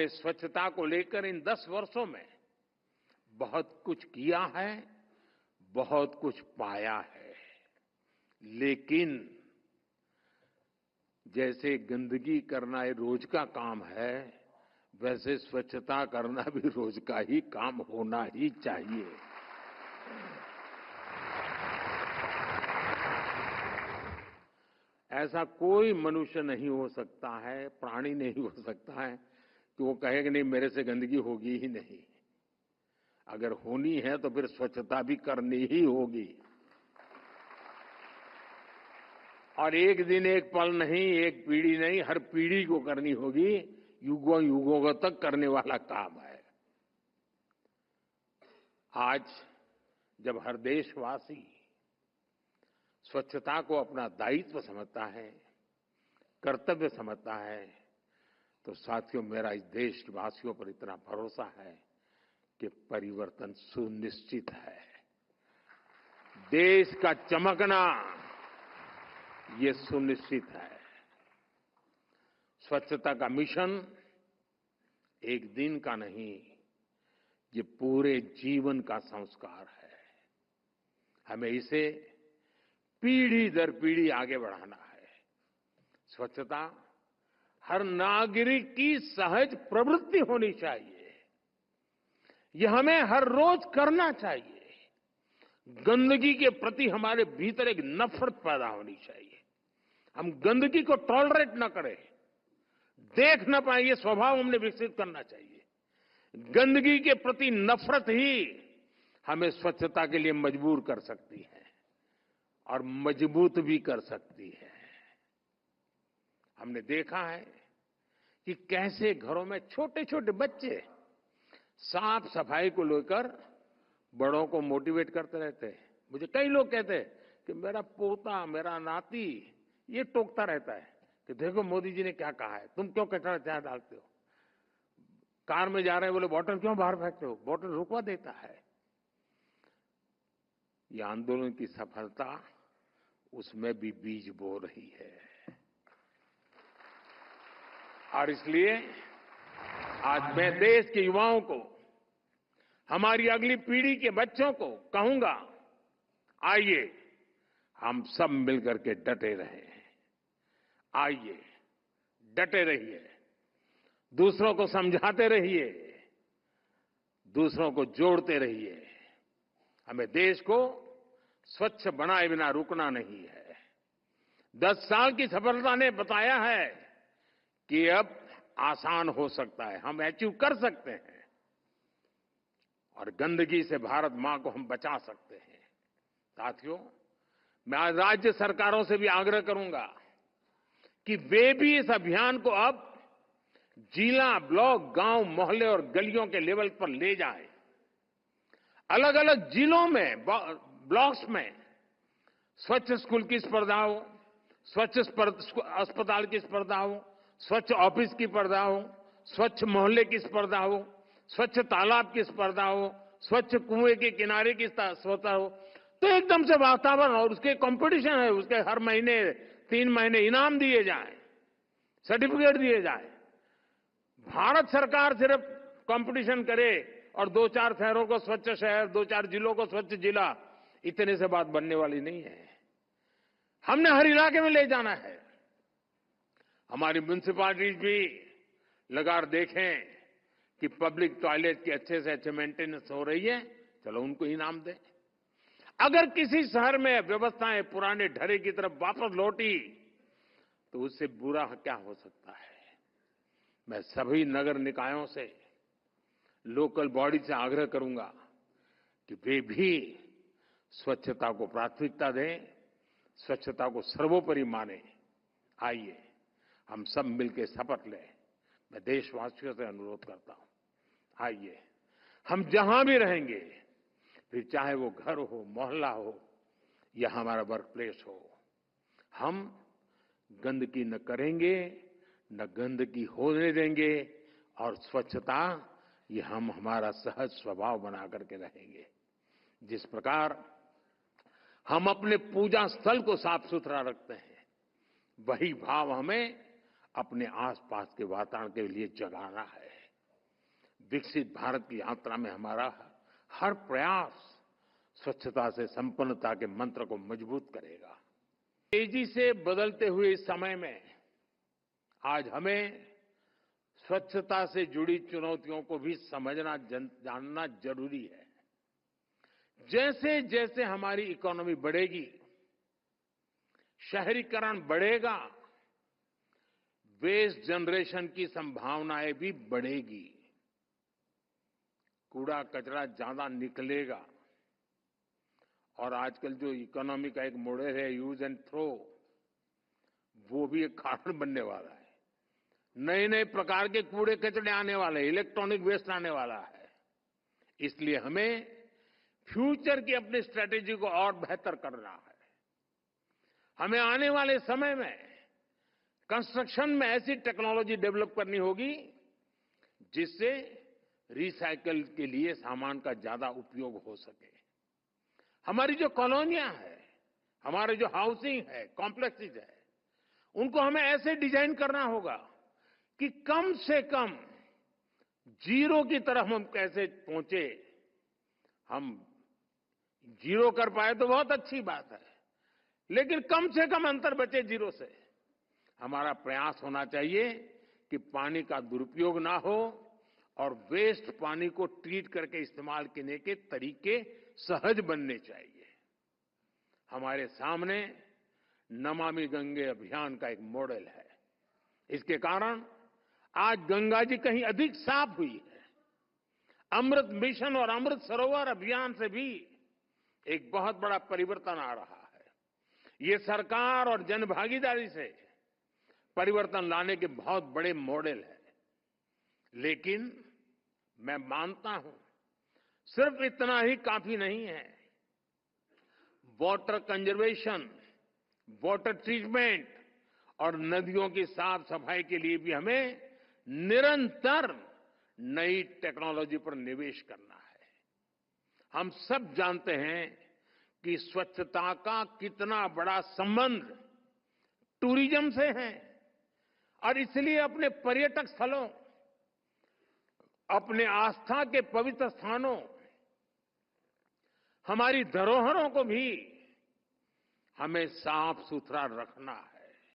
स्वच्छता को लेकर इन 10 वर्षों में बहुत कुछ किया है, बहुत कुछ पाया है, लेकिन जैसे गंदगी करना ये रोज का काम है, वैसे स्वच्छता करना भी रोज का ही काम होना ही चाहिए। ऐसा कोई मनुष्य नहीं हो सकता है, प्राणी नहीं हो सकता है कि वो कहे कि नहीं मेरे से गंदगी होगी ही नहीं। अगर होनी है तो फिर स्वच्छता भी करनी ही होगी। और एक दिन एक पल नहीं, एक पीढ़ी नहीं, हर पीढ़ी को करनी होगी। युगों युगों तक करने वाला काम है। आज जब हर देशवासी स्वच्छता को अपना दायित्व समझता है, कर्तव्य समझता है, तो साथियों मेरा इस देशवासियों पर इतना भरोसा है कि परिवर्तन सुनिश्चित है। देश का चमकना ये सुनिश्चित है। स्वच्छता का मिशन एक दिन का नहीं, ये पूरे जीवन का संस्कार है। हमें इसे पीढ़ी दर पीढ़ी आगे बढ़ाना है। स्वच्छता हर नागरिक की सहज प्रवृत्ति होनी चाहिए। यह हमें हर रोज करना चाहिए। गंदगी के प्रति हमारे भीतर एक नफरत पैदा होनी चाहिए। हम गंदगी को टॉलरेट न करें, देख न पाए, ये स्वभाव हमने विकसित करना चाहिए। गंदगी के प्रति नफरत ही हमें स्वच्छता के लिए मजबूर कर सकती है और मजबूत भी कर सकती है। हमने देखा है कि कैसे घरों में छोटे छोटे बच्चे साफ सफाई को लेकर बड़ों को मोटिवेट करते रहते हैं। मुझे कई लोग कहते हैं कि मेरा पोता, मेरा नाती ये टोकता रहता है कि देखो मोदी जी ने क्या कहा है, तुम क्यों कचरा यहाँ डालते हो, कार में जा रहे हैं बोले बॉटल क्यों बाहर फेंकते हो, बॉटल रुकवा देता है। ये आंदोलन की सफलता उसमें भी बीज बो रही है। और इसलिए आज मैं देश के युवाओं को, हमारी अगली पीढ़ी के बच्चों को कहूंगा, आइए हम सब मिलकर के डटे रहें। आइए डटे रहिए, दूसरों को समझाते रहिए, दूसरों को जोड़ते रहिए। हमें देश को स्वच्छ बनाए बिना रुकना नहीं है। 10 साल की सफलता ने बताया है कि अब आसान हो सकता है, हम अचीव कर सकते हैं और गंदगी से भारत मां को हम बचा सकते हैं। साथियों, मैं आज राज्य सरकारों से भी आग्रह करूंगा कि वे भी इस अभियान को अब जिला, ब्लॉक, गांव, मोहल्ले और गलियों के लेवल पर ले जाएं। अलग अलग जिलों में, ब्लॉक्स में स्वच्छ स्कूल की स्पर्धा हो, स्वच्छ अस्पताल की स्पर्धा हो, स्वच्छ ऑफिस की स्पर्धा हो, स्वच्छ मोहल्ले की स्पर्धा हो, स्वच्छ तालाब की स्पर्धा हो, स्वच्छ कुएं के किनारे की स्पर्धा हो, तो एकदम से वातावरण और उसके कंपटीशन है, उसके हर महीने 3 महीने इनाम दिए जाएं, सर्टिफिकेट दिए जाए। भारत सरकार सिर्फ कंपटीशन करे और 2-4 शहरों को स्वच्छ शहर, 2-4 जिलों को स्वच्छ जिला, इतने से बात बनने वाली नहीं है। हमने हर इलाके में ले जाना है। हमारी म्युनिसिपैलिटीज भी लगातार देखें कि पब्लिक टॉयलेट की अच्छे से अच्छे मेंटेनेंस हो रही है, चलो उनको इनाम दें। अगर किसी शहर में व्यवस्थाएं पुराने ढरे की तरफ वापस लौटी तो उससे बुरा क्या हो सकता है। मैं सभी नगर निकायों से, लोकल बॉडी से आग्रह करूंगा कि वे भी स्वच्छता को प्राथमिकता दें, स्वच्छता को सर्वोपरि माने। आइए हम सब मिलकर शपथ लें। मैं देशवासियों से अनुरोध करता हूं, आइए हम जहां भी रहेंगे, फिर चाहे वो घर हो, मोहल्ला हो या हमारा वर्क प्लेस हो, हम गंदगी न करेंगे, न गंदगी होने देंगे और स्वच्छता ये हम हमारा सहज स्वभाव बना करके रहेंगे। जिस प्रकार हम अपने पूजा स्थल को साफ सुथरा रखते हैं, वही भाव हमें अपने आसपास के वातावरण के लिए जगाना है। विकसित भारत की यात्रा में हमारा हर प्रयास स्वच्छता से संपन्नता के मंत्र को मजबूत करेगा। तेजी से बदलते हुए इस समय में आज हमें स्वच्छता से जुड़ी चुनौतियों को भी समझना जानना जरूरी है। जैसे जैसे हमारी इकोनॉमी बढ़ेगी, शहरीकरण बढ़ेगा, वेस्ट जनरेशन की संभावनाएं भी बढ़ेगी। कूड़ा कचरा ज्यादा निकलेगा और आजकल जो इकोनॉमी का एक मॉडल है यूज एंड थ्रो, वो भी एक कारण बनने वाला है। नए नए प्रकार के कूड़े कचरे आने वाले, इलेक्ट्रॉनिक वेस्ट आने वाला है। इसलिए हमें फ्यूचर की अपनी स्ट्रेटेजी को और बेहतर करना है। हमें आने वाले समय में कंस्ट्रक्शन में ऐसी टेक्नोलॉजी डेवलप करनी होगी जिससे रिसाइकल के लिए सामान का ज्यादा उपयोग हो सके। हमारी जो कॉलोनियां हैं, हमारे जो हाउसिंग है, कॉम्प्लेक्सेस है, उनको हमें ऐसे डिजाइन करना होगा कि कम से कम जीरो की तरफ हम कैसे पहुंचे। हम जीरो कर पाए तो बहुत अच्छी बात है, लेकिन कम से कम अंतर बचे जीरो से। हमारा प्रयास होना चाहिए कि पानी का दुरुपयोग ना हो और वेस्ट पानी को ट्रीट करके इस्तेमाल करने के तरीके सहज बनने चाहिए। हमारे सामने नमामि गंगे अभियान का एक मॉडल है। इसके कारण आज गंगा जी कहीं अधिक साफ हुई है। अमृत मिशन और अमृत सरोवर अभियान से भी एक बहुत बड़ा परिवर्तन आ रहा है। ये सरकार और जनभागीदारी से परिवर्तन लाने के बहुत बड़े मॉडल है। लेकिन मैं मानता हूं सिर्फ इतना ही काफी नहीं है। वाटर कंजर्वेशन, वाटर ट्रीटमेंट और नदियों की साफ सफाई के लिए भी हमें निरंतर नई टेक्नोलॉजी पर निवेश करना है। हम सब जानते हैं कि स्वच्छता का कितना बड़ा संबंध टूरिज्म से है और इसलिए अपने पर्यटक स्थलों, अपने आस्था के पवित्र स्थानों, हमारी धरोहरों को भी हमें साफ सुथरा रखना है।